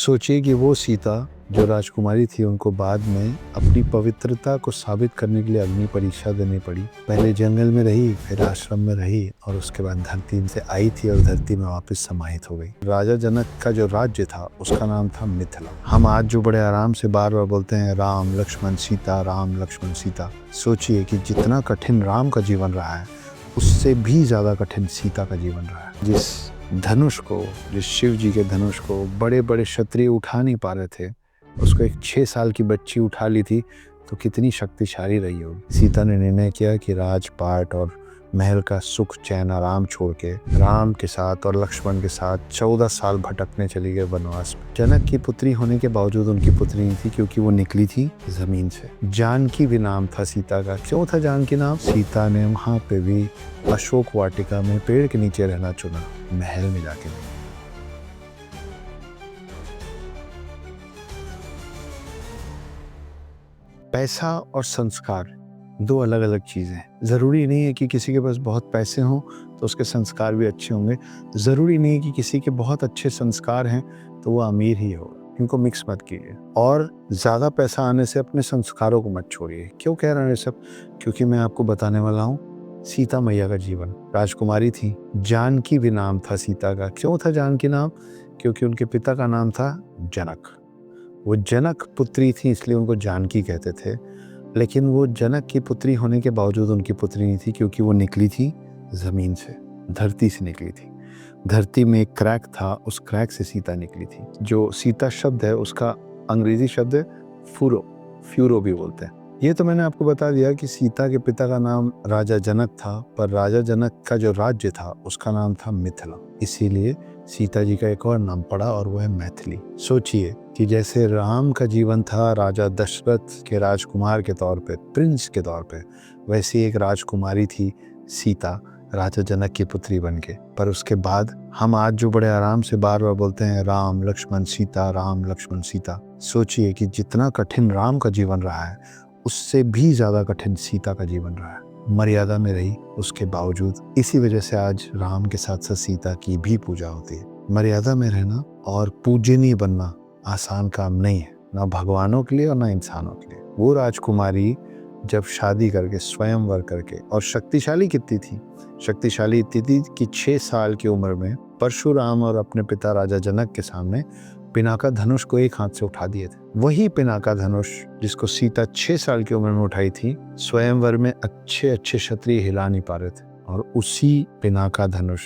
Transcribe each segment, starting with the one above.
सोचिए कि वो सीता जो राजकुमारी थी, उनको बाद में अपनी पवित्रता को साबित करने के लिए अग्नि परीक्षा देनी पड़ी। पहले जंगल में रही, फिर आश्रम में रही और उसके बाद धरती से आई थी और धरती में वापस समाहित हो गई। राजा जनक का जो राज्य था उसका नाम था मिथिला। हम आज जो बड़े आराम से बार बार बोलते हैं राम लक्ष्मण सीता, राम लक्ष्मण सीता। सोचिए कि जितना कठिन राम का जीवन रहा है उससे भी ज्यादा कठिन सीता का जीवन रहा है। जिस शिव जी के धनुष को बड़े बड़े क्षत्रिय उठा नहीं पा रहे थे, उसको एक 6 साल की बच्ची उठा ली थी, तो कितनी शक्तिशाली रही होगी। सीता ने निर्णय किया कि राजपाट और महल का सुख चैन आराम छोड़ के राम के साथ और लक्ष्मण के साथ 14 साल भटकने चली गए वनवास में। जनक की पुत्री होने के बावजूद उनकी पुत्री नहीं थी, क्योंकि वो निकली थी जमीन से। जानकी भी नाम था सीता का। क्यों था जानकी नाम? सीता ने वहां पे भी अशोक वाटिका में पेड़ के नीचे रहना चुना, महल में जाके नहीं। पैसा और संस्कार दो अलग अलग चीजें हैं। जरूरी नहीं है कि किसी के पास बहुत पैसे हों तो उसके संस्कार भी अच्छे होंगे। जरूरी नहीं है कि किसी के बहुत अच्छे संस्कार हैं तो वो अमीर ही होगा। इनको मिक्स मत कीजिए। और ज्यादा पैसा आने से अपने संस्कारों को मत छोड़िए। क्यों कह रहे हैं सब? क्योंकि मैं आपको बताने वाला हूँ सीता मैया का जीवन। राजकुमारी थी, जानकी भी नाम था सीता का। क्यों था जानकी नाम? क्योंकि उनके पिता का नाम था जनक। वो जनक पुत्री थी, इसलिए उनको जानकी कहते थे। लेकिन वो जनक की पुत्री होने के बावजूद उनकी पुत्री नहीं थी, क्योंकि वो निकली थी जमीन से, धरती से निकली थी। धरती में एक क्रैक था, उस क्रैक से सीता निकली थी। जो सीता शब्द है उसका अंग्रेजी शब्द है फ्यूरो भी बोलते हैं। ये तो मैंने आपको बता दिया कि सीता के पिता का नाम राजा जनक था, पर राजा जनक का जो राज्य था उसका नाम था मिथिला। इसीलिए सीता जी का एक और नाम पड़ा और वो है मैथिली। सोचिए कि जैसे राम का जीवन था राजा दशरथ के राजकुमार के तौर पे, प्रिंस के तौर पे, वैसी एक राजकुमारी थी सीता, राजा जनक की पुत्री बनके। पर उसके बाद हम आज जो बड़े आराम से बार बार बोलते हैं राम लक्ष्मण सीता, राम लक्ष्मण सीता। सोचिए कि जितना कठिन राम का जीवन रहा है उससे भी ज्यादा कठिन सीता का जीवन रहा है। मर्यादा में रही उसके बावजूद। इसी वजह से आज राम के साथ साथ सीता की भी पूजा होती है। मर्यादा में रहना और पूजनीय बनना आसान काम नहीं है, ना भगवानों के लिए और ना इंसानों के लिए। वो राजकुमारी जब शादी करके, स्वयंवर करके, और शक्तिशाली कितनी थी? शक्तिशाली इतनी थी कि 6 साल की उम्र में परशुराम और अपने पिता राजा जनक के सामने पिनाका धनुष को एक हाथ से उठा दिए थे। वही पिनाका धनुष जिसको सीता 6 साल की उम्र में उठाई थी, स्वयंवर में अच्छे अच्छे क्षत्रिय हिला नहीं पा रहे थे। और उसी पिनाका धनुष,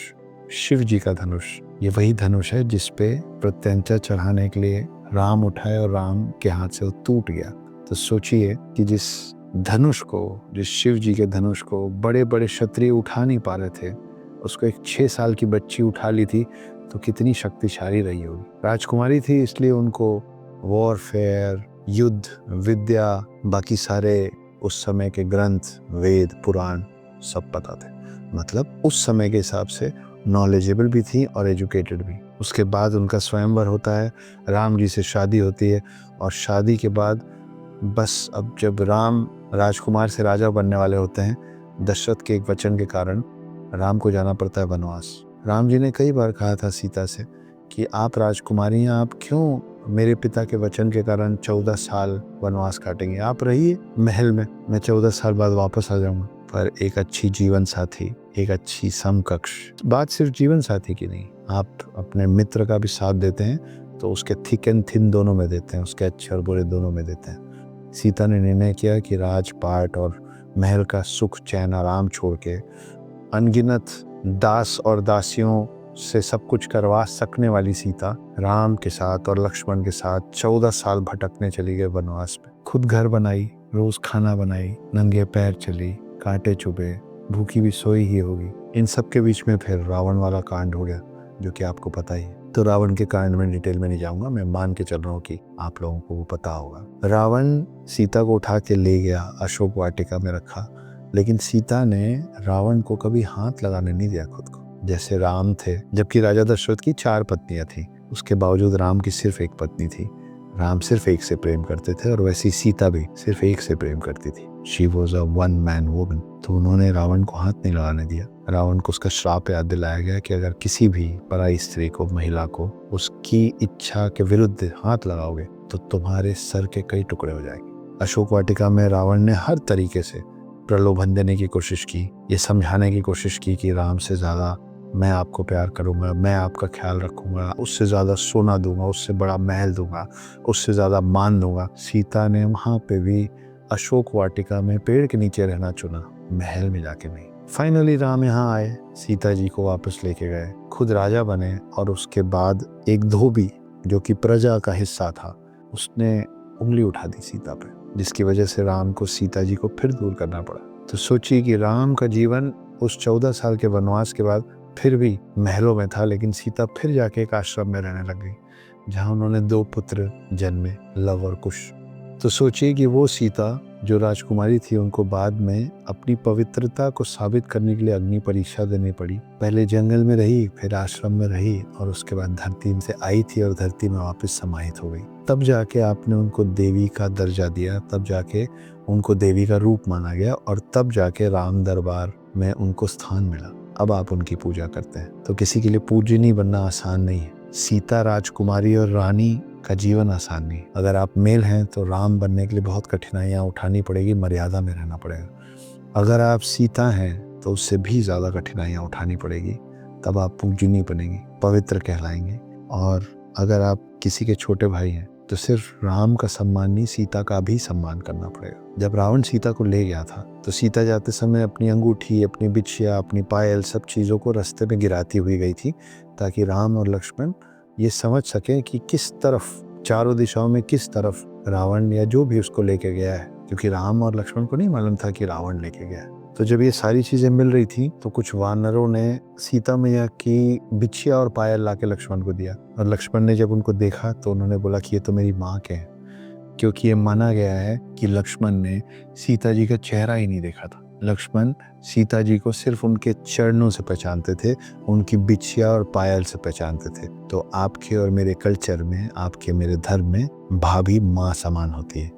शिव जी का धनुष, ये वही धनुष है जिसपे प्रत्यंचा चढ़ाने के लिए राम उठाए और राम के हाथ से वो टूट गया। तो सोचिए कि जिस शिव जी के धनुष को बड़े बड़े क्षत्रिय उठा नहीं पा रहे थे, उसको एक 6 साल की बच्ची उठा ली थी, तो कितनी शक्तिशाली रही होगी। राजकुमारी थी, इसलिए उनको वॉरफेयर, युद्ध विद्या, बाकी सारे उस समय के ग्रंथ, वेद, पुराण सब पता थे। मतलब उस समय के हिसाब से नॉलेजेबल भी थी और एजुकेटेड भी। उसके बाद उनका स्वयंवर होता है, राम जी से शादी होती है, और शादी के बाद बस अब जब राम राजकुमार से राजा बनने वाले होते हैं, दशरथ के एक वचन के कारण राम को जाना पड़ता है वनवास। राम जी ने कई बार कहा था सीता से कि आप राजकुमारी हैं, आप क्यों मेरे पिता के वचन के कारण 14 साल वनवास काटेंगे? आप रहिए महल में, मैं 14 साल बाद वापस आ जाऊंगा। पर एक अच्छी जीवन साथी, एक अच्छी समकक्ष, बात सिर्फ जीवन साथी की नहीं, आप अपने मित्र का भी साथ देते हैं तो उसके थिक एंड थिन दोनों में देते हैं, उसके अच्छे और बुरे दोनों में देते हैं। सीता ने निर्णय किया कि राजपाट और महल का सुख चैन आराम छोड़ के अनगिनत दास और दासियों से सब कुछ करवा सकने वाली सीता राम के साथ और लक्ष्मण के साथ 14 साल भटकने चली गई वनवास में। खुद घर बनाई, रोज खाना बनाई, नंगे पैर चली, कांटे चुभे, भूखी भी सोई ही होगी। इन सब के बीच में फिर रावण वाला कांड हो गया, जो कि आपको पता ही है। तो रावण के कांड में डिटेल में नहीं जाऊंगा, मैं मान के चल रहा हूँ कि आप लोगों को वो पता होगा। रावण सीता को उठा के ले गया, अशोक वाटिका में रखा, लेकिन सीता ने रावण को कभी हाथ लगाने नहीं दिया खुद को। जैसे राम थे, जबकि राजा दशरथ की 4 पत्नियां थी, उसके बावजूद राम की सिर्फ एक पत्नी थी। राम सिर्फ एक से प्रेम करते थे और वैसी सीता भी सिर्फ एक से प्रेम करती थी। She was a one man woman. तो उन्होंने रावण को हाथ नहीं लगाने दिया। रावण को उसका श्राप याद दिलाया गया कि अगर किसी भी पराई स्त्री को, महिला को उसकी इच्छा के विरुद्ध हाथ लगाओगे तो तुम्हारे सर के कई टुकड़े हो जाएंगे। अशोक वाटिका में रावण ने हर तरीके से प्रलोभन देने की कोशिश की, ये समझाने की कोशिश की कि राम से ज़्यादा मैं आपको प्यार करूंगा, मैं आपका ख्याल रखूंगा, उससे ज़्यादा सोना दूंगा, उससे बड़ा महल दूंगा, उससे ज़्यादा मान दूंगा। सीता ने वहाँ पे भी अशोक वाटिका में पेड़ के नीचे रहना चुना, महल में जाके नहीं। फाइनली राम यहाँ आए, सीता जी को वापस लेके गए, खुद राजा बने और उसके बाद एक धोबी जो कि प्रजा का हिस्सा था उसने उंगली उठा दी सीता पे, जिसकी वजह से राम को सीता जी को फिर दूर करना पड़ा। तो सोचिए कि राम का जीवन उस 14 साल के वनवास के बाद फिर भी महलों में था, लेकिन सीता फिर जाके एक आश्रम में रहने लग गई जहाँ उन्होंने 2 पुत्र जन्मे, लव और कुश। तो सोचिए कि वो सीता जो राजकुमारी थी, उनको बाद में अपनी पवित्रता को साबित करने के लिए अग्नि परीक्षा देनी पड़ी। पहले जंगल में रही, फिर आश्रम में रही और उसके बाद धरती से आई थी और धरती में वापस समाहित हो गई। तब जाके आपने उनको देवी का दर्जा दिया, तब जाके उनको देवी का रूप माना गया और तब जाके राम दरबार में उनको स्थान मिला। अब आप उनकी पूजा करते हैं। तो किसी के लिए पूजनीय बनना आसान नहीं है। सीता राजकुमारी और रानी का जीवन आसान नहीं। अगर आप मेल हैं तो राम बनने के लिए बहुत कठिनाइयाँ उठानी पड़ेगी, मर्यादा में रहना पड़ेगा। अगर आप सीता हैं तो उससे भी ज़्यादा कठिनाइयाँ उठानी पड़ेगी, तब आप पूजनीय बनेंगे, पवित्र कहलाएंगे। और अगर आप किसी के छोटे भाई हैं तो सिर्फ राम का सम्मान नहीं, सीता का भी सम्मान करना पड़ेगा। जब रावण सीता को ले गया था तो सीता जाते समय अपनी अंगूठी, अपनी बिछिया, अपनी पायल, सब चीज़ों को रास्ते में गिराती हुई गई थी, ताकि राम और लक्ष्मण ये समझ सकें कि किस तरफ, चारों दिशाओं में किस तरफ रावण या जो भी उसको लेके गया है, क्योंकि राम और लक्ष्मण को नहीं मालूम था कि रावण लेके गया है। तो जब ये सारी चीज़ें मिल रही थी तो कुछ वानरों ने सीता मैया की बिछिया और पायल लाके लक्ष्मण को दिया, और लक्ष्मण ने जब उनको देखा तो उन्होंने बोला कि ये तो मेरी माँ के हैं, क्योंकि ये माना गया है कि लक्ष्मण ने सीता जी का चेहरा ही नहीं देखा था। लक्ष्मण सीता जी को सिर्फ उनके चरणों से पहचानते थे, उनकी बिछिया और पायल से पहचानते थे। तो आपके और मेरे कल्चर में, आपके मेरे धर्म में भाभी माँ समान होती है।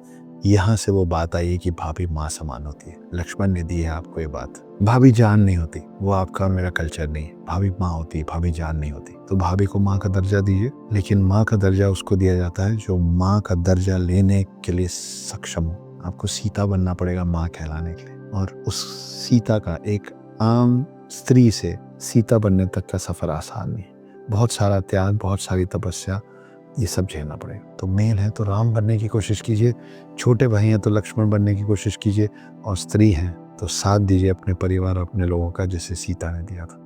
यहाँ से वो बात आई है कि भाभी माँ समान होती है। लक्ष्मण ने दी है आपको ये बात। भाभी जान नहीं होती, वो आपका और मेरा कल्चर नहीं है। भाभी माँ होती है, भाभी जान नहीं होती। तो भाभी को माँ का दर्जा दीजिए, लेकिन माँ का दर्जा उसको दिया जाता है जो माँ का दर्जा लेने के लिए सक्षम हो। आपको सीता बनना पड़ेगा माँ कहलाने के लिए, और उस सीता का, एक आम स्त्री से सीता बनने तक का सफर आसान नहीं है। बहुत सारा त्याग, बहुत सारी तपस्या, ये सब झेलना पड़ेगा। तो मेल है तो राम बनने की कोशिश कीजिए, छोटे भाई हैं तो लक्ष्मण बनने की कोशिश कीजिए, और स्त्री हैं तो साथ दीजिए अपने परिवार, अपने लोगों का, जैसे सीता ने दिया था।